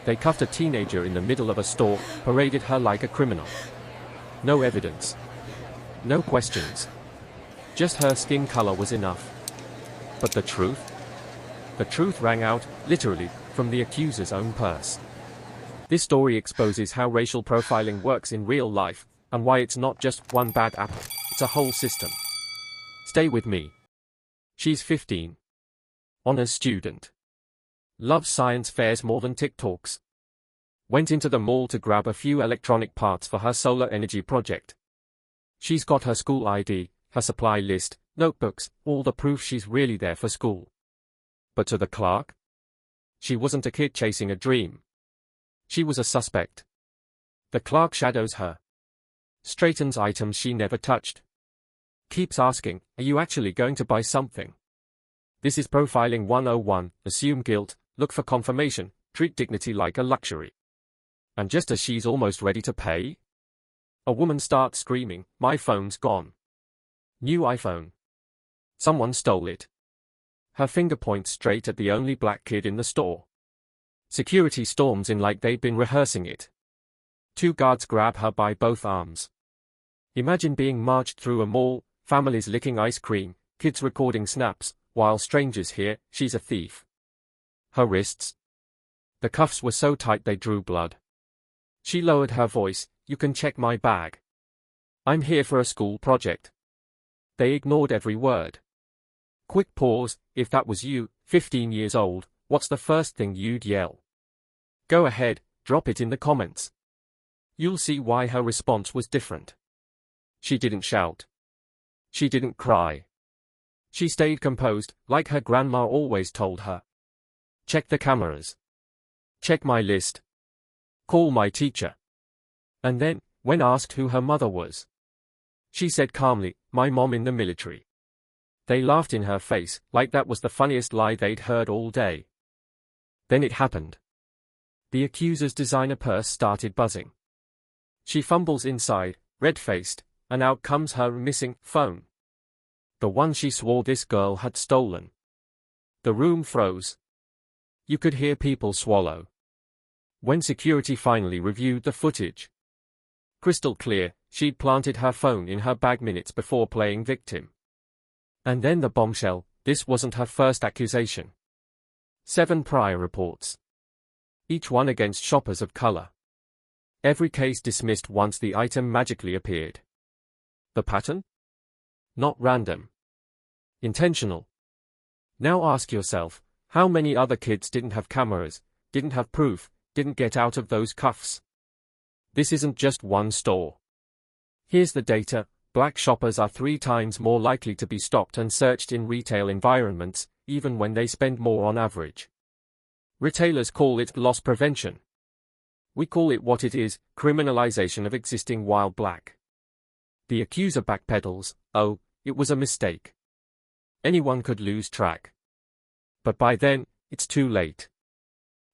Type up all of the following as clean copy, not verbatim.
They cuffed a teenager in the middle of a store, paraded her like a criminal. No evidence. No questions. Just her skin color was enough. But the truth? The truth rang out, literally, from the accuser's own purse. This story exposes how racial profiling works in real life, and why it's not just one bad apple, it's a whole system. Stay with me. She's 15. Honors student. Loves science fairs more than TikToks. Went into the mall to grab a few electronic parts for her solar energy project. She's got her school ID, her supply list, notebooks, all the proof she's really there for school. But to the clerk? She wasn't a kid chasing a dream. She was a suspect. The clerk shadows her. Straightens items she never touched. Keeps asking, "Are you actually going to buy something?" This is profiling 101, assume guilt, look for confirmation, treat dignity like a luxury. And just as she's almost ready to pay, a woman starts screaming, "My phone's gone. New iPhone. Someone stole it." Her finger points straight at the only black kid in the store. Security storms in like they'd been rehearsing it. 2 guards grab her by both arms. Imagine being marched through a mall, families licking ice cream, kids recording snaps, while strangers hear, "She's a thief." Her wrists. The cuffs were so tight they drew blood. She lowered her voice, "You can check my bag. I'm here for a school project." They ignored every word. Quick pause, if that was you, 15 years old, what's the first thing you'd yell? Go ahead, drop it in the comments. You'll see why her response was different. She didn't shout. She didn't cry. She stayed composed, like her grandma always told her. Check the cameras. Check my list. Call my teacher. And then, when asked who her mother was, she said calmly, "My mom in the military." They laughed in her face, like that was the funniest lie they'd heard all day. Then it happened. The accuser's designer purse started buzzing. She fumbles inside, red-faced, and out comes her missing phone. The one she swore this girl had stolen. The room froze. You could hear people swallow. When security finally reviewed the footage, crystal clear, she'd planted her phone in her bag minutes before playing victim. And then the bombshell, this wasn't her first accusation. 7 prior reports. Each one against shoppers of color. Every case dismissed once the item magically appeared. The pattern? Not random. Intentional. Now ask yourself, how many other kids didn't have cameras, didn't have proof, didn't get out of those cuffs? This isn't just one store. Here's the data. Black shoppers are 3 times more likely to be stopped and searched in retail environments, even when they spend more on average. Retailers call it loss prevention. We call it what it is, criminalization of existing while black. The accuser backpedals, "Oh, it was a mistake. Anyone could lose track." But by then, it's too late.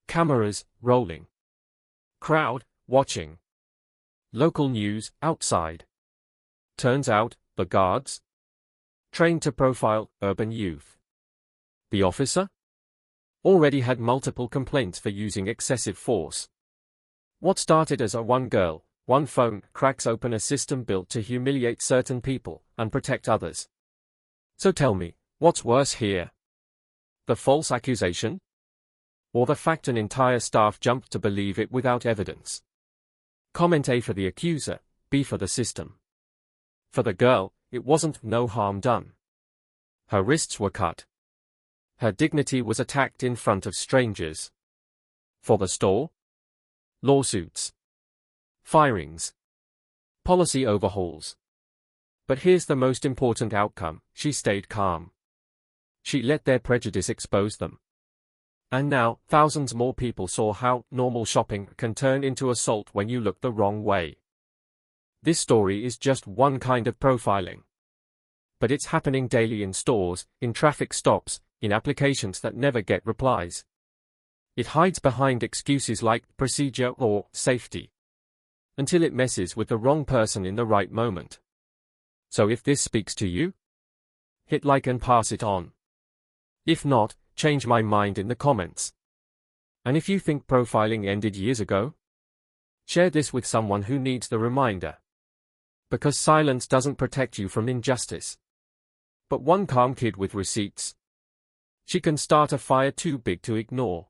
Cameras, rolling. Crowd, watching. Local news, outside. Turns out, the guards? Trained to profile urban youth. The officer? Already had multiple complaints for using excessive force. What started as a one girl, one phone cracks open a system built to humiliate certain people and protect others. So tell me, what's worse here? The false accusation? Or the fact an entire staff jumped to believe it without evidence? Comment A for the accuser, B for the system. For the girl, it wasn't no harm done. Her wrists were cut. Her dignity was attacked in front of strangers. For the store? Lawsuits. Firings. Policy overhauls. But here's the most important outcome, she stayed calm. She let their prejudice expose them. And now, thousands more people saw how normal shopping can turn into assault when you look the wrong way. This story is just one kind of profiling. But it's happening daily in stores, in traffic stops, in applications that never get replies. It hides behind excuses like procedure or safety. Until it messes with the wrong person in the right moment. So if this speaks to you, hit like and pass it on. If not, change my mind in the comments. And if you think profiling ended years ago, share this with someone who needs the reminder. Because silence doesn't protect you from injustice. But one calm kid with receipts, she can start a fire too big to ignore.